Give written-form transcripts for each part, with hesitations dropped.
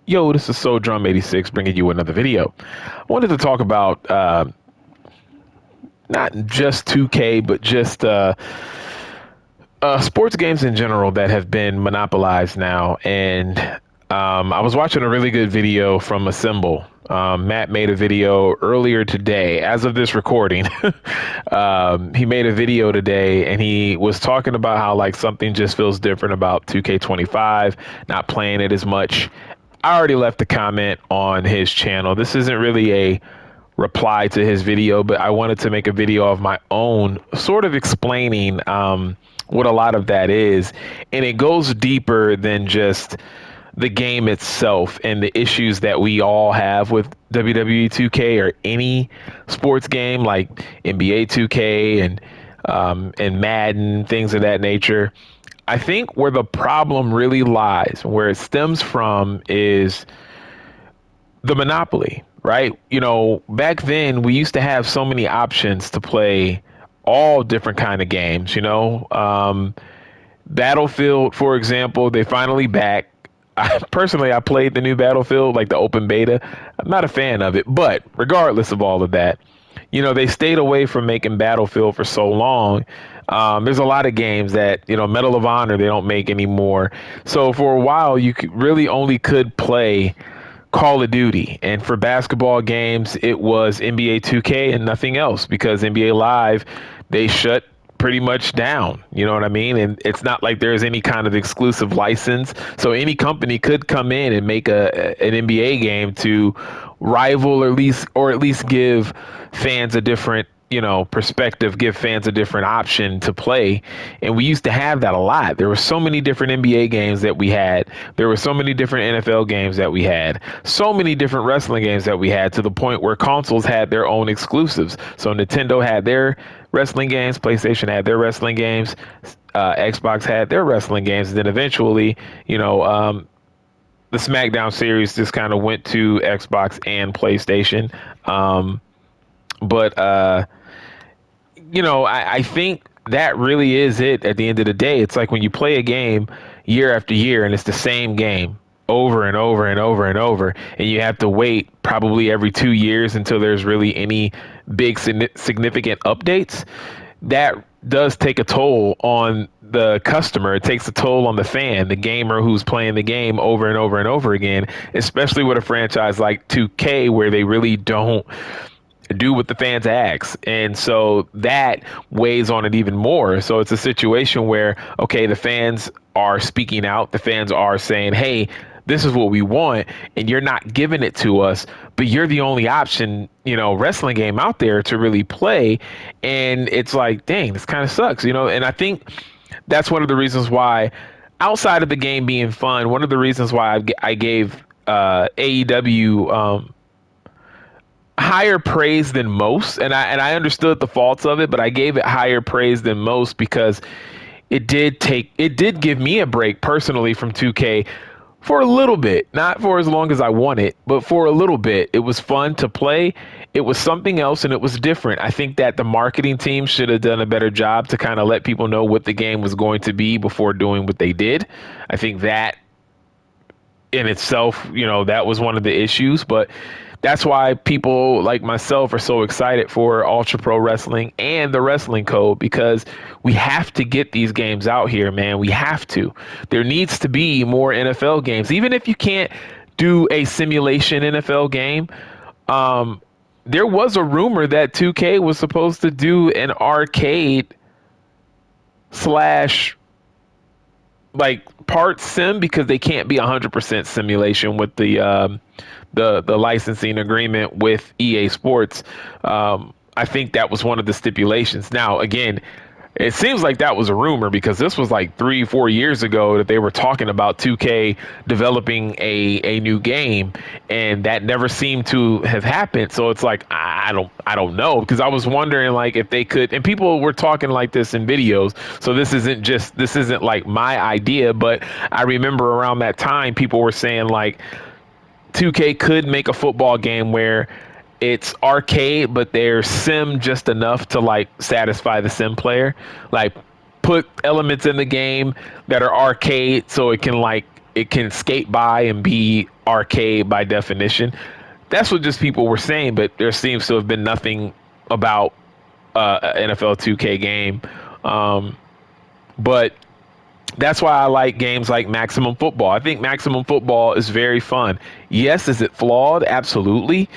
Yo, this is So Drum 86 bringing you another video. I wanted to talk about not just 2K, but just sports games in general that have been monopolized now. And I was watching a really good video from Assemble. Matt made a video earlier today, as of this recording. He made a video today and he was talking about how like something just feels different about 2K25, not playing it as much. I already left a comment on his channel. This isn't really a reply to his video, but I wanted to make a video of my own, sort of explaining what a lot of that is. And it goes deeper than just the game itself and the issues that we all have with WWE 2K or any sports game like NBA 2K and Madden, things of that nature. I think where the problem really lies, where it stems from, is the monopoly, right? You know, back then we used to have so many options to play all different kind of games, Battlefield, for example, they finally back. I played the new Battlefield, like the open beta. I'm not a fan of it, but regardless of all of that, they stayed away from making Battlefield for so long. There's a lot of games that, Medal of Honor, they don't make anymore. So for a while, really only could play Call of Duty. And for basketball games, it was NBA 2K and nothing else because NBA Live, they shut pretty much down. You know what I mean? And it's not like there's any kind of exclusive license. So any company could come in and make an NBA game to rival or at least give fans a different perspective, give fans a different option to play. And we used to have that a lot. There were so many different NBA games that we had. There were so many different NFL games that we had. So many different wrestling games that we had, to the point where consoles had their own exclusives. So Nintendo had their wrestling games, PlayStation had their wrestling games, Xbox had their wrestling games. And then eventually, the SmackDown series just kind of went to Xbox and PlayStation. But I think that really is it at the end of the day. It's like when you play a game year after year and it's the same game over and over and over and over, and you have to wait probably every 2 years until there's really any big significant updates. That does take a toll on the customer. It takes a toll on the fan, the gamer who's playing the game over and over and over again, especially with a franchise like 2K where they really don't do what the fans ask. And so that weighs on it even more. So it's a situation where, okay, the fans are speaking out. The fans are saying, hey, this is what we want, and you're not giving it to us, but you're the only option, wrestling game out there to really play. And it's like, dang, this kind of sucks, and I think that's one of the reasons why, outside of the game being fun, one of the reasons why I gave AEW higher praise than most, and I understood the faults of it, but I gave it higher praise than most because it did give me a break personally from 2K for a little bit, not for as long as I wanted, but for a little bit. It was fun to play. It was something else and it was different. I think that the marketing team should have done a better job to kind of let people know what the game was going to be before doing what they did. I think that in itself, that was one of the issues, but that's why people like myself are so excited for Ultra Pro Wrestling and the Wrestling Code, because we have to get these games out here, man. We have to. There needs to be more NFL games. Even if you can't do a simulation NFL game, there was a rumor that 2K was supposed to do an arcade slash like part sim, because they can't be 100% simulation with the licensing agreement with EA Sports. I think that was one of the stipulations. Now, again, it seems like that was a rumor because this was like 3-4 years ago that they were talking about 2K developing a new game, and that never seemed to have happened. So it's like I don't know, because I was wondering like if they could, and people were talking like this in videos. So this isn't like my idea, but I remember around that time people were saying like 2K could make a football game where it's arcade, but there's sim just enough to like satisfy the sim player. Like put elements in the game that are arcade so it can like it can skate by and be arcade by definition. That's what just people were saying, but there seems to have been nothing about NFL 2K game. Um, but that's why I like games like Maximum Football. I think Maximum Football is very fun. Yes, is it flawed? Absolutely.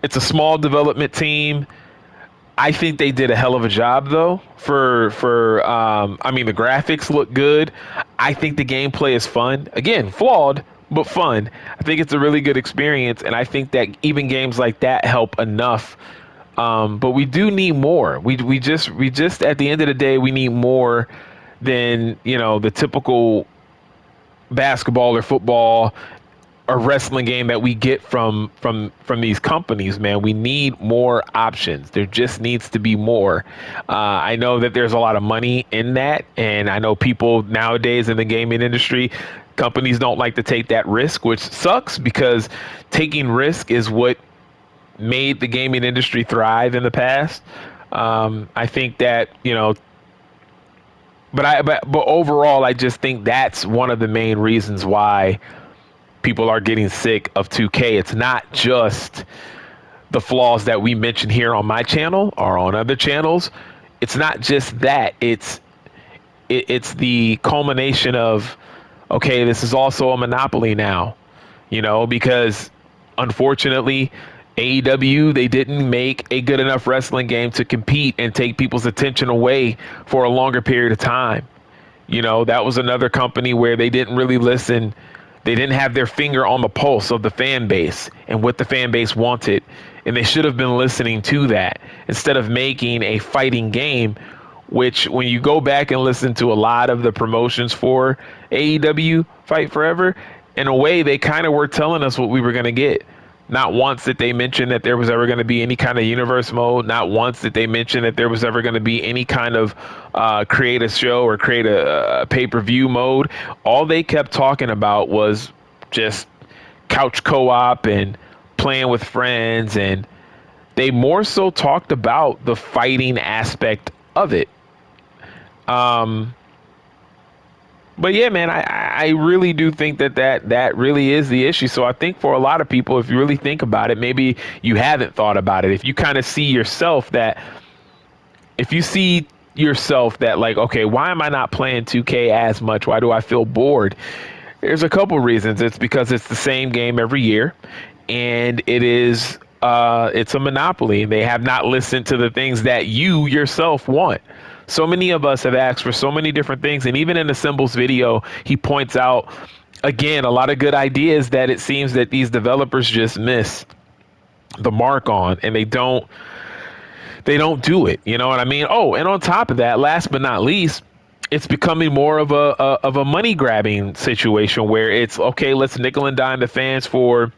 It's a small development team. I think they did a hell of a job though. I mean, the graphics look good. I think the gameplay is fun. Again, flawed but fun. I think it's a really good experience, and I think that even games like that help enough. But we do need more. We just at the end of the day, we need more than the typical basketball or football or wrestling game that we get from these companies. Man, we need more options. There just needs to be more. I know that there's a lot of money in that, and I know people nowadays in the gaming industry, companies don't like to take that risk, which sucks because taking risk is what made the gaming industry thrive in the past. I think that but overall, I just think that's one of the main reasons why people are getting sick of 2K. It's not just the flaws that we mention here on my channel or on other channels. It's not just that. It's the culmination of, okay, this is also a monopoly now, because unfortunately, AEW, they didn't make a good enough wrestling game to compete and take people's attention away for a longer period of time. That was another company where they didn't really listen. They didn't have their finger on the pulse of the fan base and what the fan base wanted. And they should have been listening to that instead of making a fighting game, which when you go back and listen to a lot of the promotions for AEW Fight Forever, in a way, they kind of were telling us what we were going to get. Not once did they mention that there was ever going to be any kind of universe mode. Not once did they mention that there was ever going to be any kind of create a show or create a pay-per-view mode. All they kept talking about was just couch co-op and playing with friends. And they more so talked about the fighting aspect of it. But yeah, man, I really do think that really is the issue. So I think for a lot of people, if you really think about it, maybe you haven't thought about it. If you kind of see yourself that, if you see yourself that like, okay, why am I not playing 2K as much? Why do I feel bored? There's a couple reasons. It's because it's the same game every year, and it's a monopoly. They have not listened to the things that you yourself want. So many of us have asked for so many different things. And even in the Symbols video, he points out, again, a lot of good ideas that it seems that these developers just miss the mark on, and they don't do it. You know what I mean? Oh, and on top of that, last but not least, it's becoming more of a money grabbing situation where it's okay, let's nickel and dime the fans for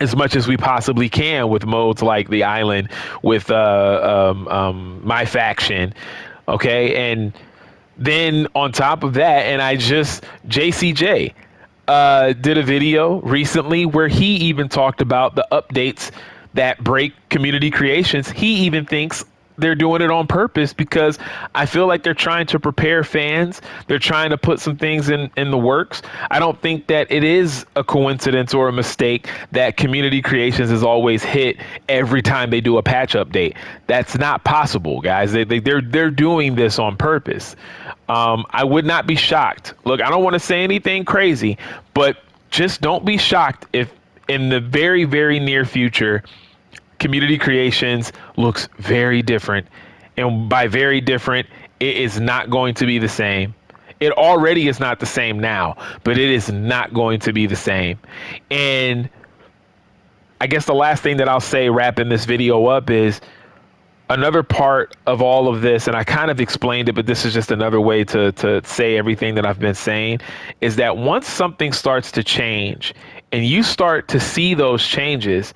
as much as we possibly can with modes like the island, with my faction. Okay. And then on top of that, and JCJ did a video recently where he even talked about the updates that break community creations. He even thinks they're doing it on purpose because I feel like they're trying to prepare fans. They're trying to put some things in the works. I don't think that it is a coincidence or a mistake that community creations is always hit every time they do a patch update. That's not possible, guys. They're doing this on purpose. I would not be shocked. Look, I don't want to say anything crazy, but just don't be shocked if in the very, very near future, community creations looks very different. And by very different, it is not going to be the same. It already is not the same now, but it is not going to be the same. And I guess the last thing that I'll say wrapping this video up is another part of all of this, and I kind of explained it, but this is just another way to say everything that I've been saying, is that once something starts to change and you start to see those changes,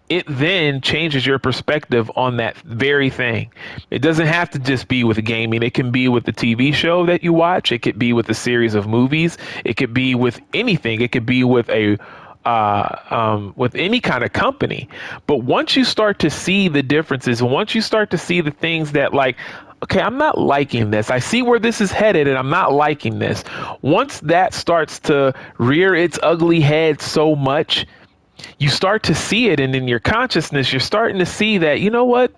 it then changes your perspective on that very thing. It doesn't have to just be with gaming. It can be with the TV show that you watch. It could be with a series of movies. It could be with anything. It could be with with any kind of company. But once you start to see the differences, and once you start to see the things that like, okay, I'm not liking this. I see where this is headed and I'm not liking this. Once that starts to rear its ugly head so much, you start to see it, and in your consciousness you're starting to see that, you know what,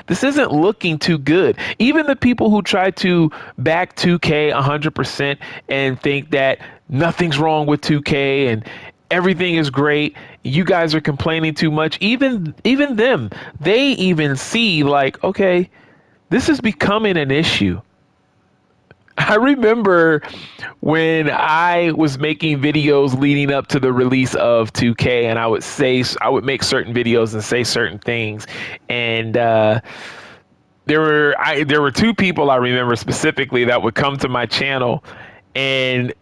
this isn't looking too good. Even the people who try to back 2K 100% and think that nothing's wrong with 2K and everything is great, you guys are complaining too much, even them, they even see like, okay, this is becoming an issue. I remember when I was making videos leading up to the release of 2K, and I would make certain videos and say certain things, and there were two people I remember specifically that would come to my channel, and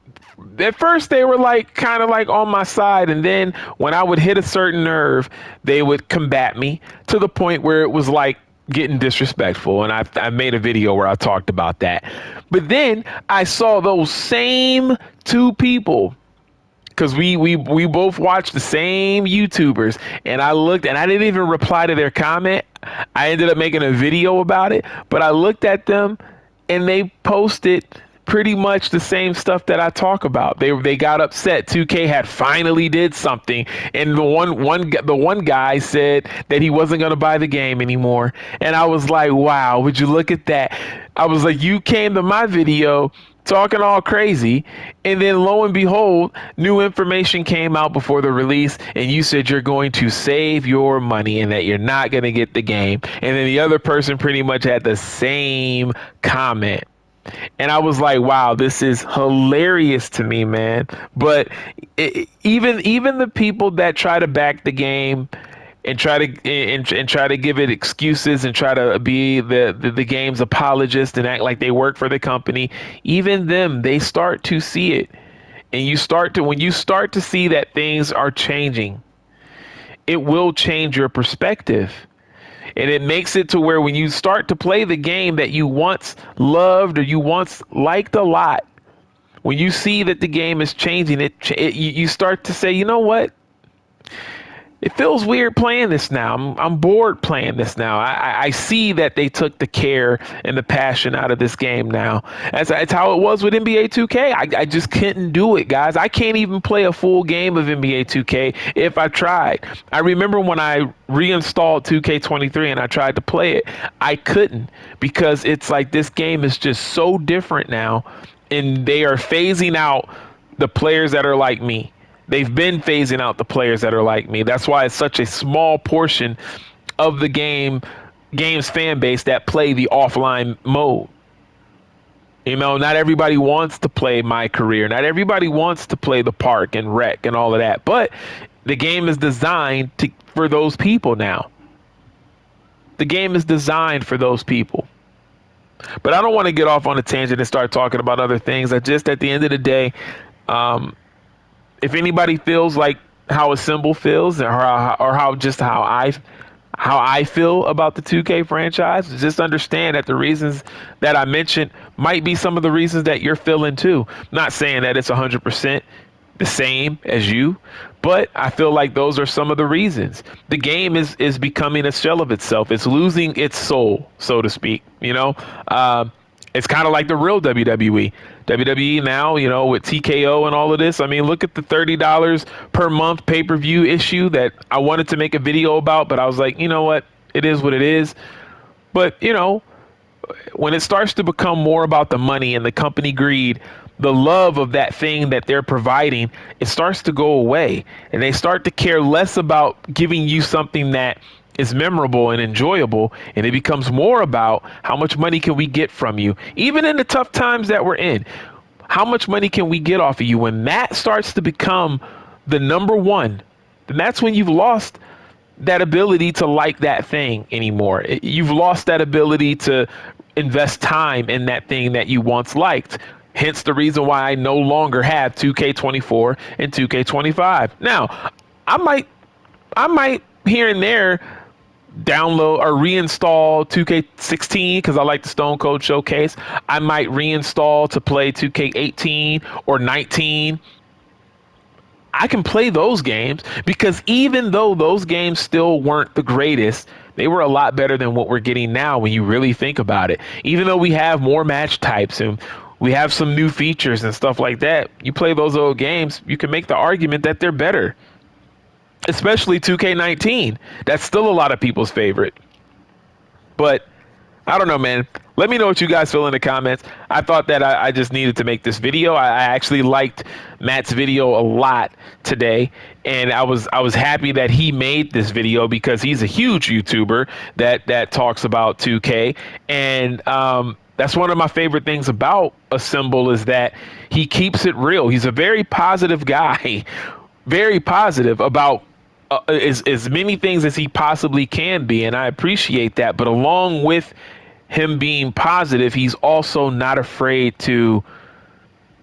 at first they were like kind of like on my side, and then when I would hit a certain nerve, they would combat me to the point where it was like getting disrespectful, and I made a video where I talked about that. But then I saw those same two people, because we both watched the same YouTubers, and I looked and I didn't even reply to their comment. I ended up making a video about it, but I looked at them and they posted pretty much the same stuff that I talk about. They got upset. 2K had finally did something, and the one guy said that he wasn't going to buy the game anymore. And I was like, wow, would you look at that? I was like, you came to my video talking all crazy, and then lo and behold, new information came out before the release, and you said you're going to save your money and that you're not going to get the game. And then the other person pretty much had the same comment. And I was like, wow, this is hilarious to me, man. But even the people that try to back the game and try to give it excuses and try to be the game's apologist and act like they work for the company, even them, they start to see it. And when you start to see that things are changing, it will change your perspective. And it makes it to where when you start to play the game that you once loved or you once liked a lot, when you see that the game is changing, you start to say, you know what? It feels weird playing this now. I'm bored playing this now. I see that they took the care and the passion out of this game now. It's how it was with NBA 2K. I just couldn't do it, guys. I can't even play a full game of NBA 2K if I tried. I remember when I reinstalled 2K23 and I tried to play it, I couldn't, because it's like this game is just so different now, and they are phasing out the players that are like me. They've been phasing out the players that are like me. That's why it's such a small portion of the game's fan base that play the offline mode. You know, not everybody wants to play My Career. Not everybody wants to play the park and rec and all of that. But the game is designed for those people now. The game is designed for those people. But I don't want to get off on a tangent and start talking about other things. At the end of the day, if anybody feels like how a symbol feels, or how I feel about the 2K franchise, just understand that the reasons that I mentioned might be some of the reasons that you're feeling too. Not saying that it's 100% the same as you, but I feel like those are some of the reasons. The game is becoming a shell of itself. It's losing its soul, so to speak. You know, it's kind of like the real WWE. WWE now, you know, with TKO and all of this. I mean, look at the $30 per month pay-per-view issue that I wanted to make a video about, but I was like, you know what? It is what it is. But, you know, when it starts to become more about the money and the company greed, the love of that thing that they're providing, it starts to go away. And they start to care less about giving you something that is memorable and enjoyable, and it becomes more about how much money can we get from you, even in the tough times that we're in. How much money can we get off of you? When that starts to become the number one, then that's when you've lost that ability to like that thing anymore. You've lost that ability to invest time in that thing that you once liked. Hence the reason why I no longer have 2K24 and 2K25. Now, I might here and there download or reinstall 2K16 because I like the Stone Cold Showcase. I might reinstall to play 2K18 or 19. I can play those games because even though those games still weren't the greatest, they were a lot better than what we're getting now when you really think about it. Even though we have more match types and we have some new features and stuff like that, you play those old games, you can make the argument that they're better, especially 2K19. That's still a lot of people's favorite. But I don't know, man. Let me know what you guys feel in the comments. I thought that I just needed to make this video. I actually liked Matt's video a lot today, and I was happy that he made this video because he's a huge YouTuber that talks about 2K, and that's one of my favorite things about Assemble is that he keeps it real. He's a very positive guy, very positive about as many things as he possibly can be, and I appreciate that. But along with him being positive, he's also not afraid to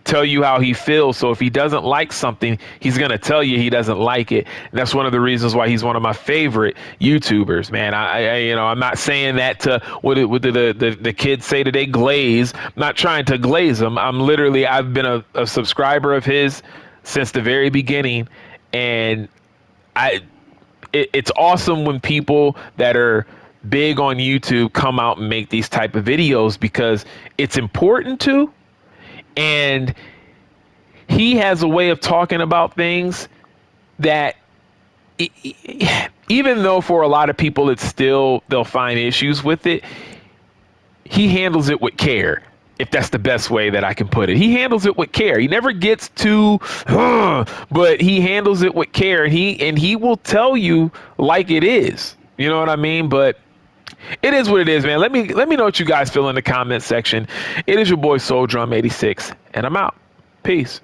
tell you how he feels. So if he doesn't like something, he's going to tell you he doesn't like it. And that's one of the reasons why he's one of my favorite YouTubers, man. I'm not saying that to what did the kids say today, glaze. I'm not trying to glaze him. I've been a subscriber of his since the very beginning. And it's awesome when people that are big on YouTube come out and make these type of videos because it's important to, and he has a way of talking about things that even though for a lot of people they'll find issues with it, he handles it with care. If that's the best way that I can put it, he handles it with care. He never gets too, but he handles it with care, and he will tell you like it is. You know what I mean? But it is what it is, man. Let me know what you guys feel in the comment section. It is your boy Soul Drum 86, and I'm out. Peace.